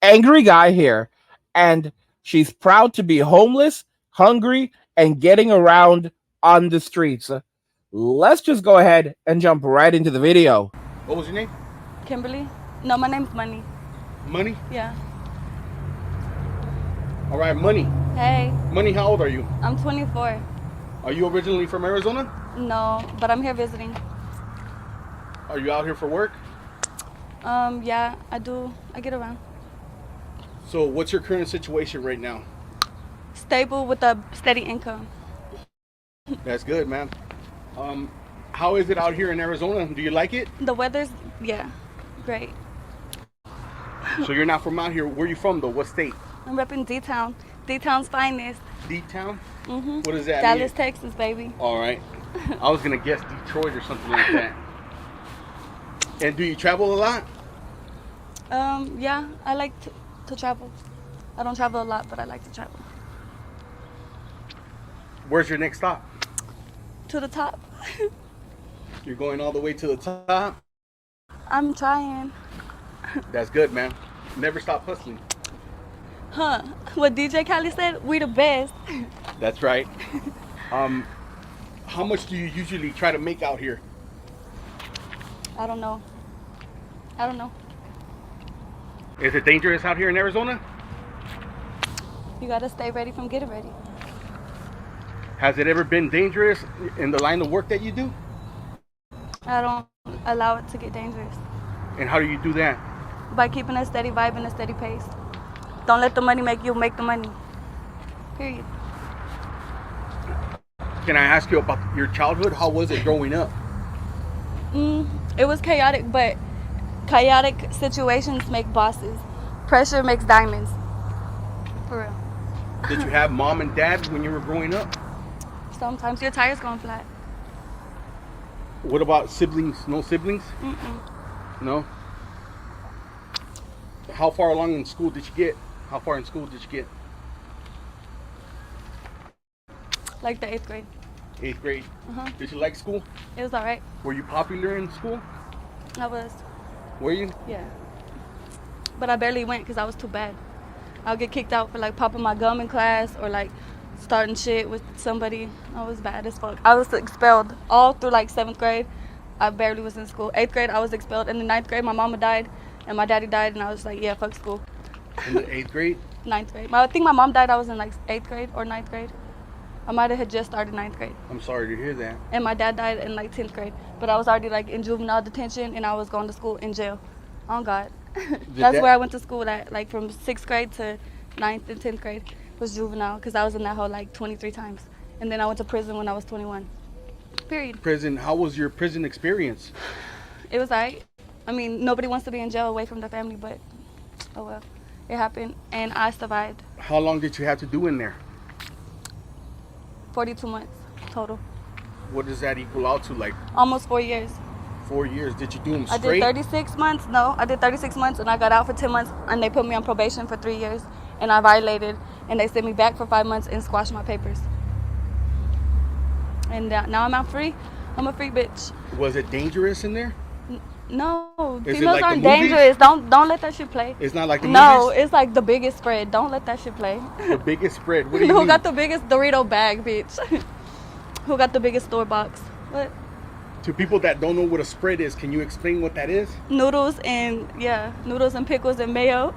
angry guy here, and she's proud to be homeless, hungry, and getting around on the streets. Let's just go ahead and jump right into the video. What was your name? Kimberly? No, my name's Money. Money? Yeah. All right, Money. Hey, Money, how old are you? I'm 24. Are you originally from Arizona? No, but I'm here visiting. Are you out here for work? Yeah, I do. I get around. So what's your current situation right now? Stable with a steady income. That's good, man. How is it out here in Arizona? Do you like it? The weather's, yeah, great. So you're not from out here. Where are you from, though? What state? I'm repping D-Town. D-Town's finest. D-Town? Mm-hmm. What does that Dallas, mean? Texas, baby. All right. I was going to guess Detroit or something like that. And do you travel a lot? Yeah, I like to travel. I don't travel a lot, but I like to travel. Where's your next stop? To the top. You're going all the way to the top? I'm trying. That's good, man. Never stop hustling. Huh? What DJ Khaled said? We the best. That's right. How much do you usually try to make out here? I don't know. I don't know. Is it dangerous out here in Arizona? You gotta stay ready from getting ready. Has it ever been dangerous in the line of work that you do? I don't allow it to get dangerous. And how do you do that? By keeping a steady vibe and a steady pace. Don't let the money make you make the money. Period. Can I ask you about your childhood? How was it growing up? It was chaotic, but chaotic situations make bosses. Pressure makes diamonds. For real. Did you have mom and dad when you were growing up? Sometimes your tire's going flat. What about siblings? No siblings? Mm-mm. No? How far along in school did you get? How far in school did you get? Like the 8th grade. 8th grade. Uh-huh. Did you like school? It was alright. Were you popular in school? I was. Were you? Yeah. But I barely went because I was too bad. I'll get kicked out for like popping my gum in class or like starting shit with somebody. I was bad as fuck. I was expelled all through like 7th grade. I barely was in school. 8th grade, I was expelled. In the 9th grade, my mama died and my daddy died, and I was like, yeah, fuck school. In the 8th grade? 9th grade. I think my mom died, I was in like 8th grade or 9th grade. I might have had just started 9th grade. I'm sorry to hear that. And my dad died in like 10th grade. But I was already like in juvenile detention, and I was going to school in jail. Oh God. That's where I went to school at, like from 6th grade to 9th and 10th grade was juvenile, because I was in that hole like 23 times. And then I went to prison when I was 21. Period. Prison, how was your prison experience? It was alright. I mean, nobody wants to be in jail away from their family, but oh well. It happened, and I survived. How long did you have to do in there? 42 months total. What does that equal out to, like Almost 4 years. 4 years? Did you do them I straight? did 36 months. No, I did 36 months, and I got out for 10 months, and they put me on probation for 3 years, and I violated, and they sent me back for 5 months and squashed my papers. And now I'm out free. I'm a free bitch. Was it dangerous in there? No, Is it females like the aren't movies? dangerous. Don't let that shit play. It's not like the No, movies? it's like the biggest spread. Don't let that shit play. The biggest spread? What do you Who mean? got the biggest Dorito bag, bitch? Who got the biggest store box? What? To people that don't know what a spread is, can you explain what that is? Noodles and noodles and pickles and mayo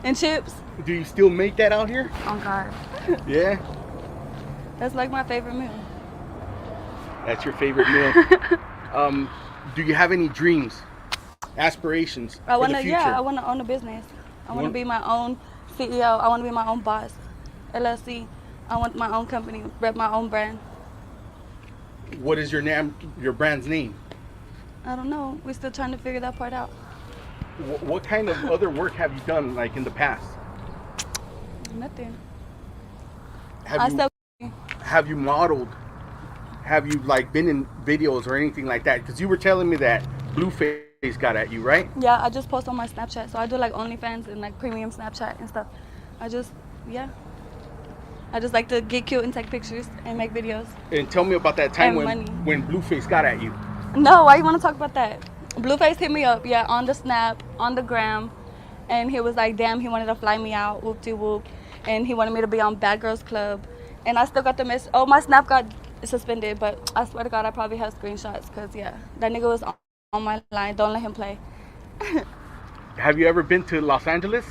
and chips. Do you still make that out here? Oh God, Yeah? that's like my favorite meal. That's your favorite meal. Do you have any dreams, aspirations I for the wanna, future? I wanna own a business. I wanna be my own CEO. I wanna be my own boss. LLC. I want my own company, rep my own brand. What is your name, your brand's name? I don't know. We're still trying to figure that part out. What kind of other work have you done, like in the past? Nothing. Have you modeled? Have you like been in videos or anything like that? Because you were telling me that Blueface got at you, right? Yeah, I just post on my Snapchat. So I do like OnlyFans and like premium Snapchat and stuff. I just like to get cute and take pictures and make videos. And tell me about that time And when Blueface got at you. No, why you want to talk about that? Blueface hit me up, on the Snap, on the gram, and he was like, damn, he wanted to fly me out, whoop de whoop, and he wanted me to be on Bad Girls Club, and I still got the miss. Oh, my Snap got suspended, but I swear to God, I probably have screenshots, cause yeah, that nigga was on my line. Don't let him play. Have you ever been to Los Angeles?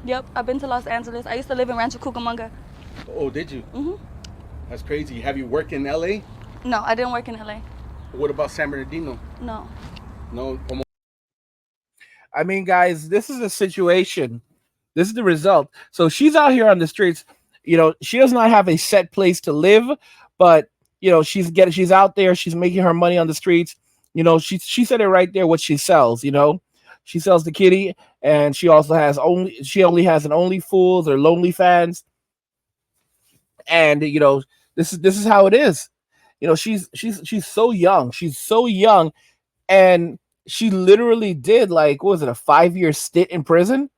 Yep, I've been to Los Angeles. I used to live in Rancho Cucamonga. Oh, did you? Mhm. That's crazy. Have you worked in LA? No, I didn't work in LA. What about San Bernardino? No. No. I mean, guys, this is a situation. This is the result. So she's out here on the streets. She does not have a set place to live, but she's out there. She's making her money on the streets. She said it right there. What she sells. She sells the kitty, and she only has an Only Fools or Lonely Fans, and this is how it is. She's so young. She's so young, and she literally did, like, what was it, a 5-year stint in prison?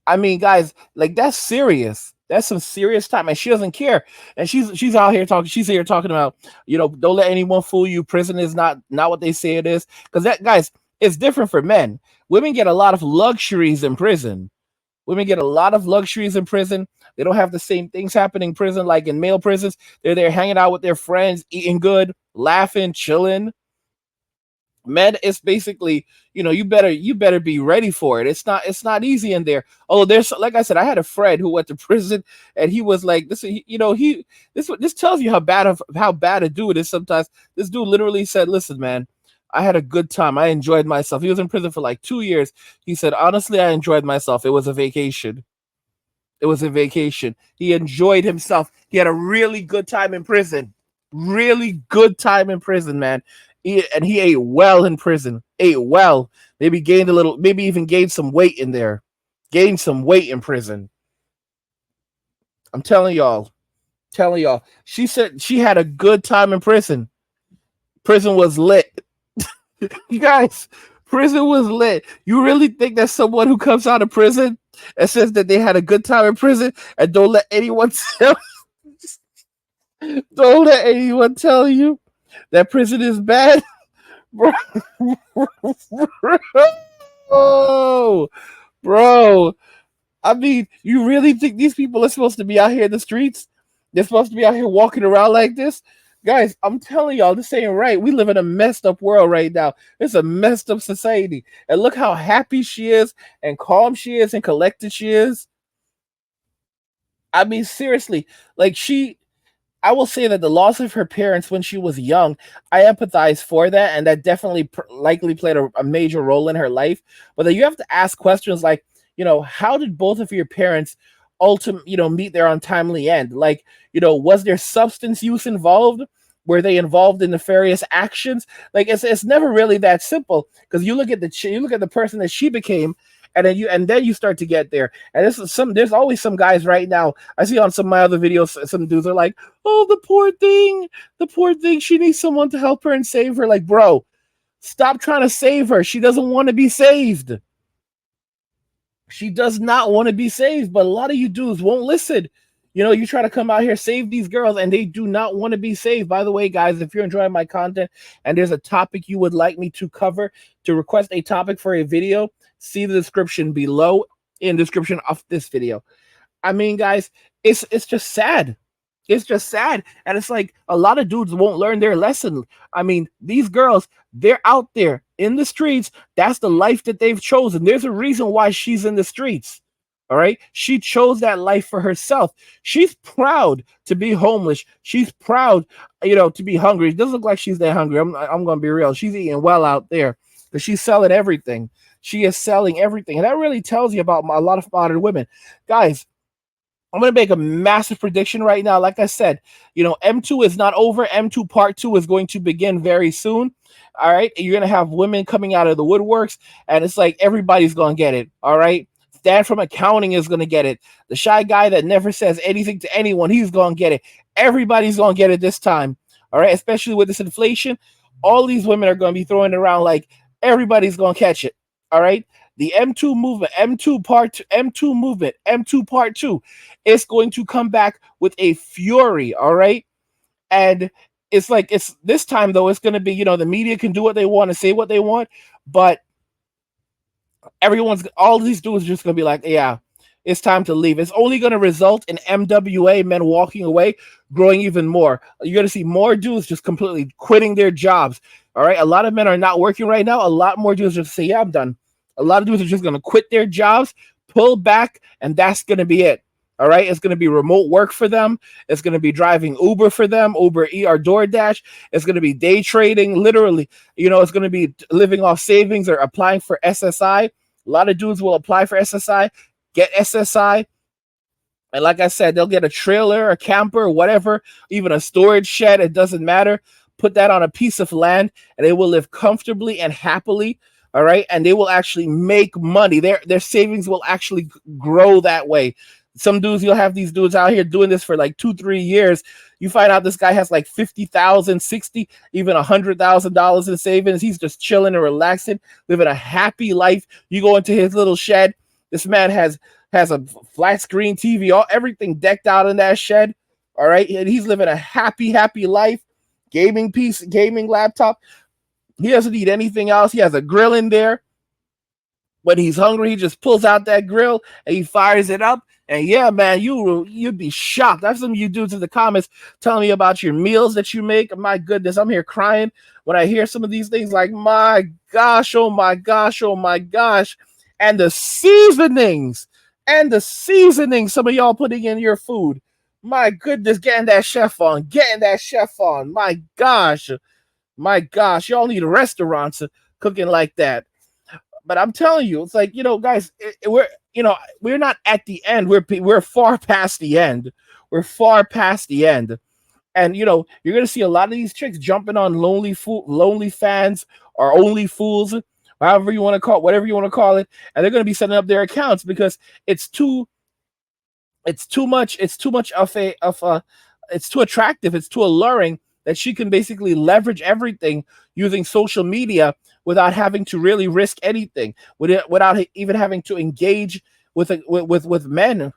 I mean, guys, like, that's serious. That's some serious time, and she doesn't care. And she's out here talking. She's here talking about, don't let anyone fool you. Prison is not what they say it is. Because that, guys, it's different for men. Women get a lot of luxuries in prison. Women get a lot of luxuries in prison. They don't have the same things happening in prison like in male prisons. They're there hanging out with their friends, eating good, laughing, chilling. Men, it's basically, you better be ready for it. It's not easy in there. Oh, there's, like I said, I had a friend who went to prison, and he was like, this tells you how bad a dude is sometimes. This dude literally said, listen, man, I had a good time. I enjoyed myself. He was in prison for like 2 years. He said, honestly, I enjoyed myself. It was a vacation. It was a vacation. He enjoyed himself. He had a really good time in prison. Really good time in prison, man. And he ate well in prison. Ate well. Maybe gained a little, maybe even gained some weight in there. Gained some weight in prison. I'm telling y'all. Telling y'all. She said she had a good time in prison. Prison was lit. You guys, prison was lit. You really think that someone who comes out of prison and says that they had a good time in prison and don't let anyone tell you that prison is bad? Bro, oh, bro. I mean, you really think these people are supposed to be out here in the streets? They're supposed to be out here walking around like this? Guys, I'm telling y'all, this ain't right. We live in a messed up world right now. It's a messed up society. And look how happy she is, and calm she is, and collected she is. I mean, seriously, like, I will say that the loss of her parents when she was young, I empathize for that, and that definitely likely played a major role in her life. But then you have to ask questions like, how did both of your parents ultimately, meet their untimely end? Like, was there substance use involved? Were they involved in nefarious actions? Like, it's never really that simple, because you look at the person that she became, and then you start to get there. And there's always some guys right now. I see on some of my other videos, some dudes are like, "Oh, the poor thing. She needs someone to help her and save her." Like, bro, stop trying to save her. She doesn't want to be saved. She does not want to be saved, but a lot of you dudes won't listen. You try to come out here, save these girls, and they do not want to be saved. By the way, guys, if you're enjoying my content and there's a topic you would like me to cover, to request a topic for a video, see the description below in the description of this video. I mean, guys, it's just sad. It's just sad. And it's like a lot of dudes won't learn their lesson. I mean, these girls, they're out there in the streets. That's the life that they've chosen. There's a reason why she's in the streets. All right. She chose that life for herself. She's proud to be homeless. She's proud, to be hungry. It doesn't look like she's that hungry. I'm going to be real. She's eating well out there because she's selling everything. She is selling everything. And that really tells you about a lot of modern women. Guys, I'm going to make a massive prediction right now. Like I said, M2 is not over. M2 Part 2 is going to begin very soon. All right. You're going to have women coming out of the woodworks, and it's like everybody's going to get it. All right. Stan from accounting is going to get it. The shy guy that never says anything to anyone, he's going to get it. Everybody's going to get it this time. All right. Especially with this inflation, all these women are going to be throwing it around like everybody's going to catch it. All right. The M2 movement, M2 part 2, M2 movement, M2 part 2 is going to come back with a fury. All right. And it's this time, though, it's going to be, the media can do what they want and say what they want, but all these dudes are just gonna be like, yeah, it's time to leave. It's only gonna result in MWA men walking away, growing even more. You're gonna see more dudes just completely quitting their jobs. All right, a lot of men are not working right now. A lot more dudes just say, yeah, I'm done. A lot of dudes are just gonna quit their jobs, pull back, and that's gonna be it. All right, it's gonna be remote work for them. It's gonna be driving Uber for them, Uber E or DoorDash. It's gonna be day trading, literally. It's gonna be living off savings or applying for SSI. A lot of dudes will apply for SSI, get SSI, and like I said, they'll get a trailer, a camper, whatever, even a storage shed. It doesn't matter. Put that on a piece of land, and they will live comfortably and happily. All right, and they will actually make money. Their savings will actually grow that way. Some dudes, you'll have these dudes out here doing this for like 2-3 years. You find out this guy has like 50,000, 60, even $100,000 in savings. He's just chilling and relaxing, living a happy life. You go into his little shed. This man has a flat screen TV, everything decked out in that shed. All right, and he's living a happy life. Gaming laptop. He doesn't need anything else. He has a grill in there. When he's hungry, he just pulls out that grill and he fires it up. And yeah, man, you'd be shocked. That's some of you dudes in the comments telling me about your meals that you make. My goodness, I'm here crying when I hear some of these things. Like, my gosh, oh my gosh, oh my gosh. And the seasonings, some of y'all putting in your food. My goodness, getting that chef on. My gosh, y'all need restaurants cooking like that. But I'm telling you, it's like, guys, we're not at the end. We're far past the end. And you're gonna see a lot of these chicks jumping on lonely fans or only fools, however you want to call it, whatever you want to call it, and they're gonna be setting up their accounts because it's too much it's too attractive, it's too alluring that she can basically leverage everything using social media without having to really risk anything, without even having to engage with men,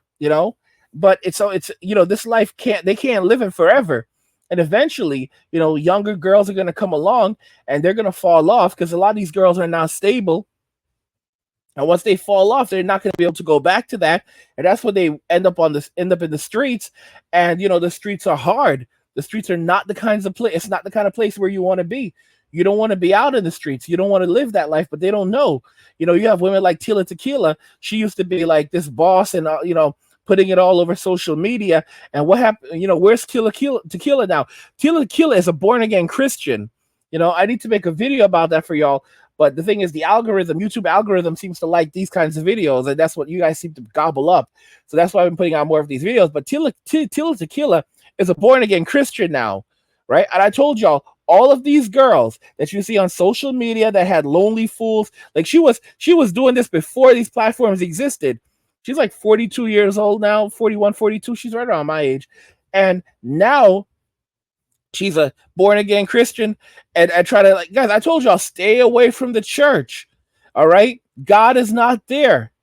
But it's this life they can't live it forever, and eventually, younger girls are going to come along and they're going to fall off because a lot of these girls are now stable. And once they fall off, they're not going to be able to go back to that, and that's when they end up in the streets. And the streets are hard. The streets are not the kinds of place. It's not the kind of place where you want to be. You don't want to be out in the streets. You don't want to live that life, but they don't know. You have women like Tila Tequila. She used to be like this boss and, putting it all over social media. And what happened? Where's Tila Tequila now? Tila Tequila is a born again Christian. I need to make a video about that for y'all. But the thing is, YouTube algorithm seems to like these kinds of videos, and that's what you guys seem to gobble up. So that's why I've been putting out more of these videos. But Tila Tequila is a born again Christian now, right? And I told y'all, all of these girls that you see on social media that had lonely fools, like she was doing this before these platforms existed. She's like 42 years old now, 41, 42. She's right around my age. And now she's a born again Christian. And I try to, guys, I told y'all, stay away from the church. All right? God is not there.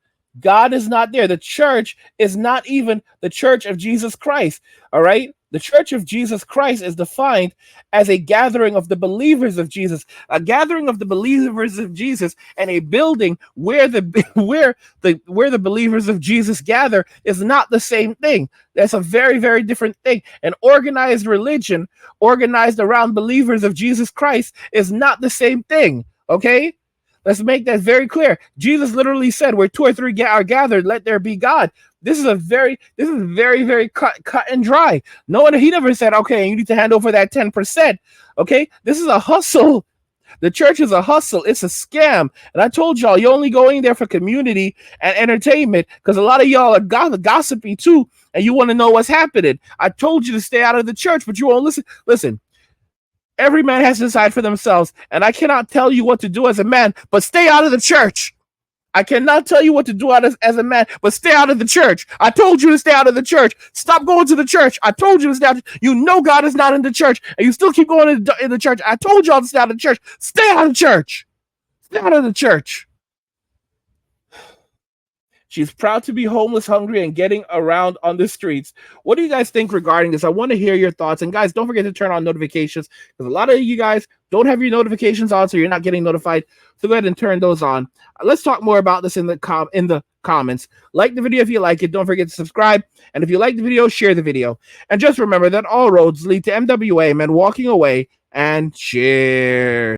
The church is not even the church of Jesus Christ. All right? The church of Jesus Christ is defined as a gathering of the believers of Jesus, and a building where the believers of Jesus gather is not the same thing. That's a very, very different thing. An organized religion organized around believers of Jesus Christ is not the same thing. Okay? Let's make that very clear. Jesus literally said, where 2 or 3 are gathered, let there be God. This is very, very cut and dry. He never said, okay, you need to hand over that 10%. Okay, this is a hustle. The church is a hustle. It's a scam. And I told y'all, you're only going there for community and entertainment because a lot of y'all are gossipy too, and you want to know what's happening. I told you to stay out of the church, but you won't listen. Listen. Every man has to decide for themselves, and I cannot tell you what to do as a man, but stay out of the church. I cannot tell you what to do as a man, but stay out of the church. I told you to stay out of the church. Stop going to the church. I told you to stay out. You know God is not in the church, and you still keep going in the church. I told y'all to stay out of the church. Stay out of the church. Stay out of the church. She's proud to be homeless, hungry, and getting around on the streets. What do you guys think regarding this? I want to hear your thoughts. And guys, don't forget to turn on notifications because a lot of you guys don't have your notifications on, so you're not getting notified. So go ahead and turn those on. Let's talk more about this in the comments. Like the video if you like it. Don't forget to subscribe. And if you like the video, share the video. And just remember that all roads lead to MWA, men walking away, and cheers.